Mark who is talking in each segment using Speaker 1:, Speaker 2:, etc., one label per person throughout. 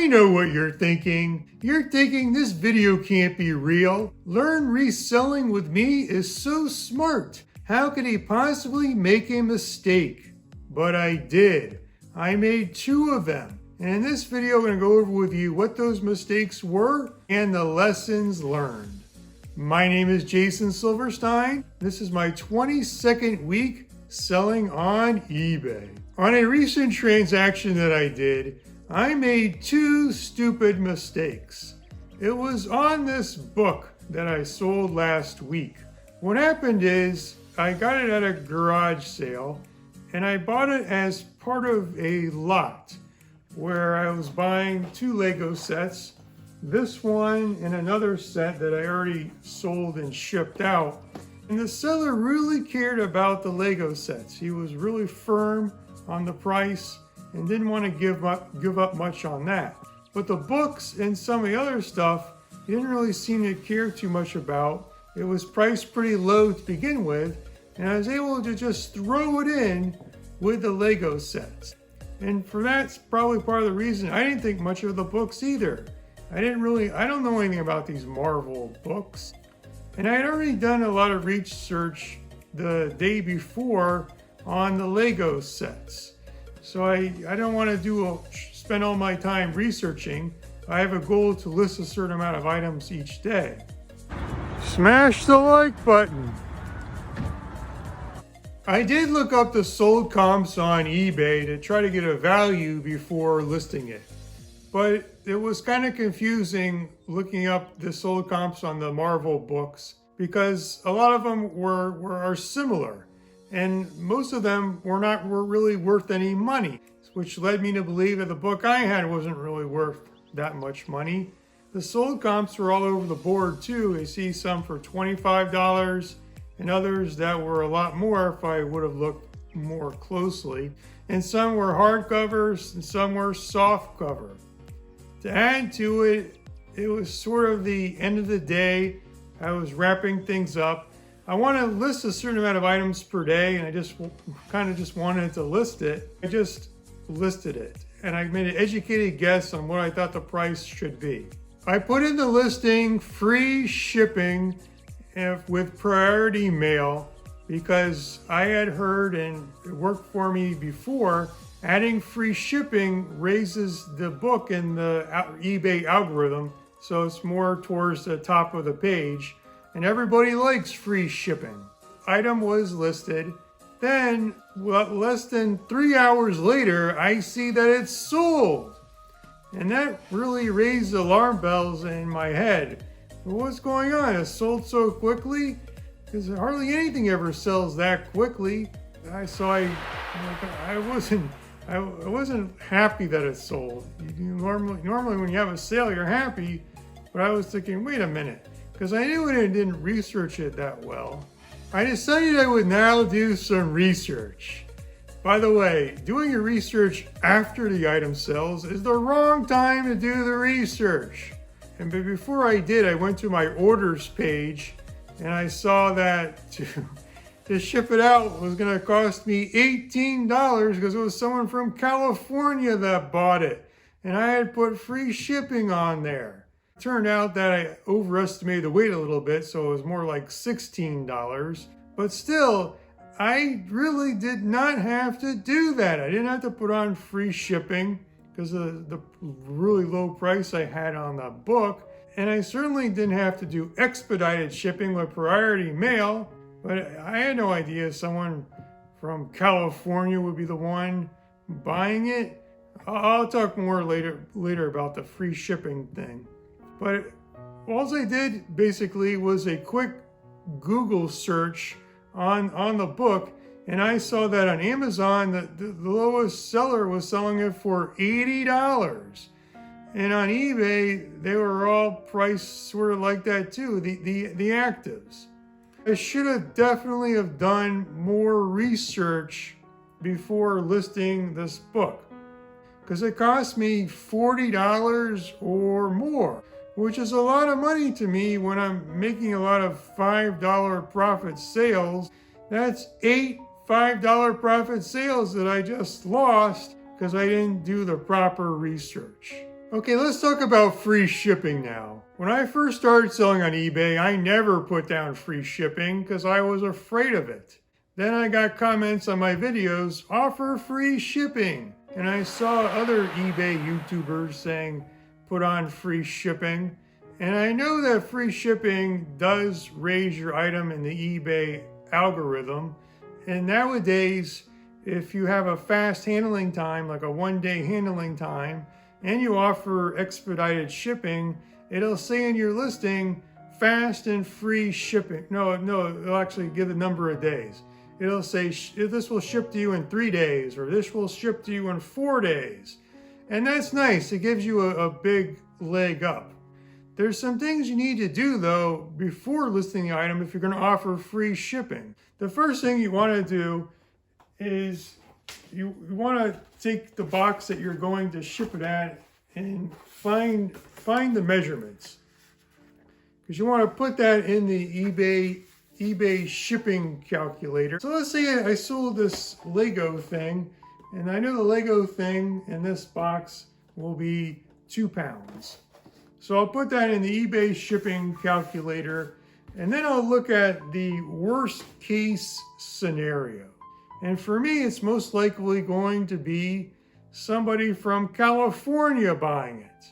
Speaker 1: I know what you're thinking. You're thinking this video can't be real. Learn reselling with me is so smart. How could he possibly make a mistake? But I did. I made 2 of them. And in this video, I'm going to go over with you what those mistakes were and the lessons learned. My name is Jason Silverstein. This is my 22nd week selling on eBay. On a recent transaction that I did, I made 2 stupid mistakes. It was on this book that I sold last week. What happened is I got it at a garage sale and I bought it as part of a lot where I was buying 2 Lego sets, this one and another set that I already sold and shipped out. And the seller really cared about the Lego sets. He was really firm on the price and didn't want to give up much on that. But the books and some of the other stuff, he didn't really seem to care too much about. It was priced pretty low to begin with, and I was able to just throw it in with the Lego sets. And for that's probably part of the reason I didn't think much of the books either. I don't know anything about these Marvel books. And I had already done a lot of research the day before on the Lego sets. So I don't want to spend all my time researching. I have a goal to list a certain amount of items each day. Smash the like button. I did look up the sold comps on eBay to try to get a value before listing it. But it was kind of confusing looking up the sold comps on the Marvel books because a lot of them are similar. And most of them were really worth any money, which led me to believe that the book I had wasn't really worth that much money. The sold comps were all over the board too. I see some for $25 and others that were a lot more if I would have looked more closely. And some were hardcovers and some were soft cover. To add to it, it was sort of the end of the day. I was wrapping things up. I want to list a certain amount of items per day, and I just wanted to list it. I just listed it, and I made an educated guess on what I thought the price should be. I put in the listing free shipping with priority mail because I had heard, and it worked for me before, adding free shipping raises the book in the eBay algorithm, so it's more towards the top of the page. And everybody likes free shipping. Item was listed. Then, less than 3 hours later, I see that it's sold. And that really raised alarm bells in my head. What's going on? It sold so quickly? Because hardly anything ever sells that quickly. I wasn't happy that it sold. Normally when you have a sale, you're happy. But I was thinking, wait a minute. Because I knew I didn't research it that well. I decided I would now do some research. By the way, doing your research after the item sells is the wrong time to do the research. But before I did, I went to my orders page and I saw that to ship it out was going to cost me $18 because it was someone from California that bought it. And I had put free shipping on there. Turned out that I overestimated the weight a little bit, so it was more like $16. But still, I really did not have to do that. I didn't have to put on free shipping because of the really low price I had on the book. And I certainly didn't have to do expedited shipping with priority mail. But I had no idea someone from California would be the one buying it. I'll talk more later about the free shipping thing. But all I did basically was a quick Google search on the book, and I saw that on Amazon the lowest seller was selling it for $80. And on eBay, they were all priced sort of like that too, the actives. I should have definitely have done more research before listing this book, because it cost me $40 or more. Which is a lot of money to me when I'm making a lot of $5 profit sales. That's 8 $5 profit sales that I just lost because I didn't do the proper research. Okay, let's talk about free shipping now. When I first started selling on eBay, I never put down free shipping because I was afraid of it. Then I got comments on my videos, offer free shipping. And I saw other eBay YouTubers saying, put on free shipping. And I know that free shipping does raise your item in the eBay algorithm. And nowadays, if you have a fast handling time, like a 1-day handling time, and you offer expedited shipping, it'll say in your listing, fast and free shipping. No, it'll actually give a number of days. It'll say, this will ship to you in 3 days, or this will ship to you in 4 days. And that's nice. It gives you a big leg up. There's some things you need to do, though, before listing the item if you're going to offer free shipping. The first thing you want to do is you want to take the box that you're going to ship it at and find the measurements, because you want to put that in the eBay shipping calculator. So let's say I sold this Lego thing, and I know the Lego thing in this box will be 2 pounds. So I'll put that in the eBay shipping calculator, and then I'll look at the worst case scenario. And for me, it's most likely going to be somebody from California buying it.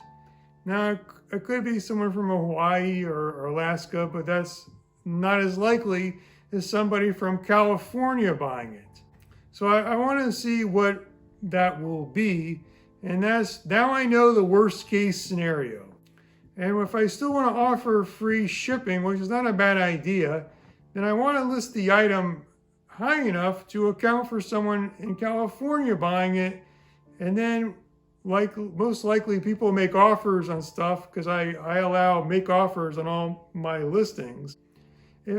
Speaker 1: Now, it could be someone from Hawaii or Alaska, but that's not as likely as somebody from California buying it. So I want to see what that will be, and now I know the worst case scenario. And if I still want to offer free shipping, which is not a bad idea, then I want to list the item high enough to account for someone in California buying it. And then most likely people make offers on stuff, because I allow make offers on all my listings.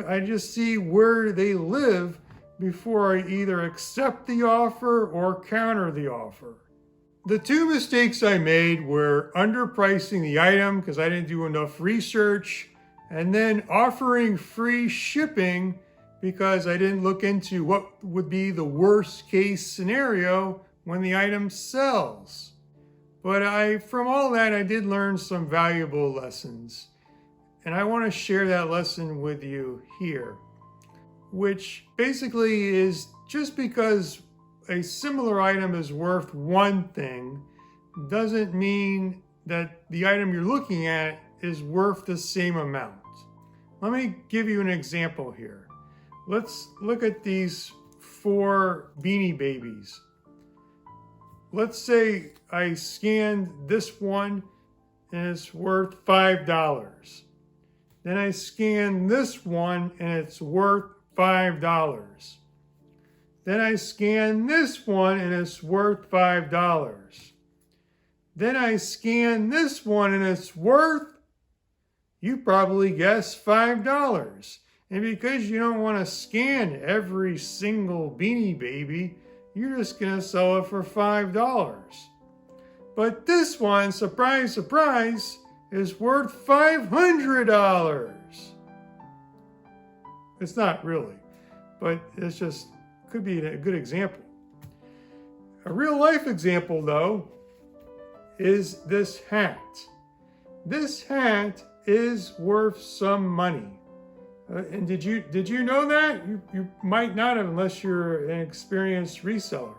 Speaker 1: I just see where they live before I either accept the offer or counter the offer. The 2 mistakes I made were underpricing the item because I didn't do enough research, and then offering free shipping because I didn't look into what would be the worst case scenario when the item sells. But from all that, I did learn some valuable lessons. And I want to share that lesson with you here, which basically is just because a similar item is worth one thing doesn't mean that the item you're looking at is worth the same amount. Let me give you an example here. Let's look at these 4 Beanie Babies. Let's say I scanned this one and it's worth $5. Then I scan this one and it's worth $5. Then I scan this one and it's worth $5. Then I scan this one and it's worth, you probably guessed, $5. And because you don't want to scan every single Beanie Baby, you're just going to sell it for $5. But this one, surprise, surprise, is worth $500. It's not really, but it's just could be a good example. A real life example, though, is this hat. This hat is worth some money. And did you know that? You might not have unless you're an experienced reseller.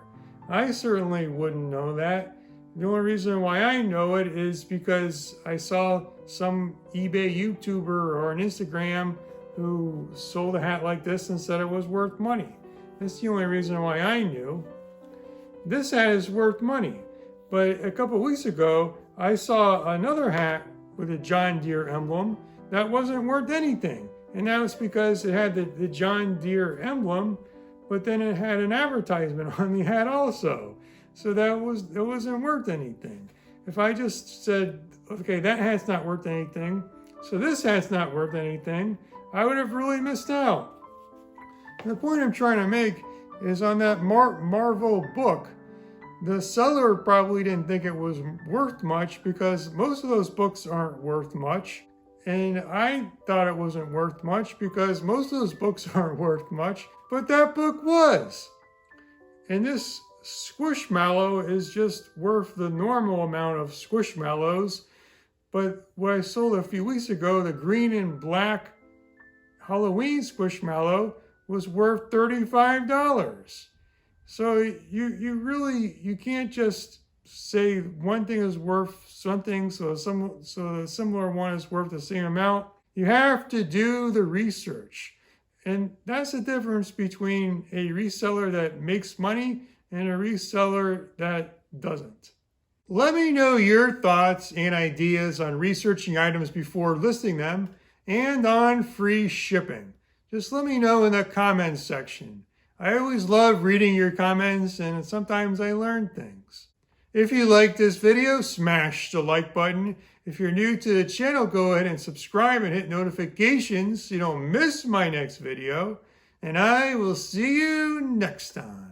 Speaker 1: I certainly wouldn't know that. The only reason why I know it is because I saw some eBay YouTuber or an Instagram who sold a hat like this and said it was worth money. That's the only reason why I knew. This hat is worth money. But a couple of weeks ago, I saw another hat with a John Deere emblem that wasn't worth anything. And that was because it had the John Deere emblem, but then it had an advertisement on the hat also. So it wasn't worth anything. If I just said, okay, that hat's not worth anything, so this hat's not worth anything, I would have really missed out. The point I'm trying to make is on that Marvel book, the seller probably didn't think it was worth much because most of those books aren't worth much. And I thought it wasn't worth much because most of those books aren't worth much, but that book was. And this Squishmallow is just worth the normal amount of Squishmallows. But what I sold a few weeks ago, the green and black Halloween Squishmallow, was worth $35. So you can't just say one thing is worth something, so the similar one is worth the same amount. You have to do the research. And that's the difference between a reseller that makes money and a reseller that doesn't. Let me know your thoughts and ideas on researching items before listing them and on free shipping. Just let me know in the comments section. I always love reading your comments, and sometimes I learn things. If you like this video, smash the like button. If you're new to the channel, go ahead and subscribe and hit notifications so you don't miss my next video. And I will see you next time.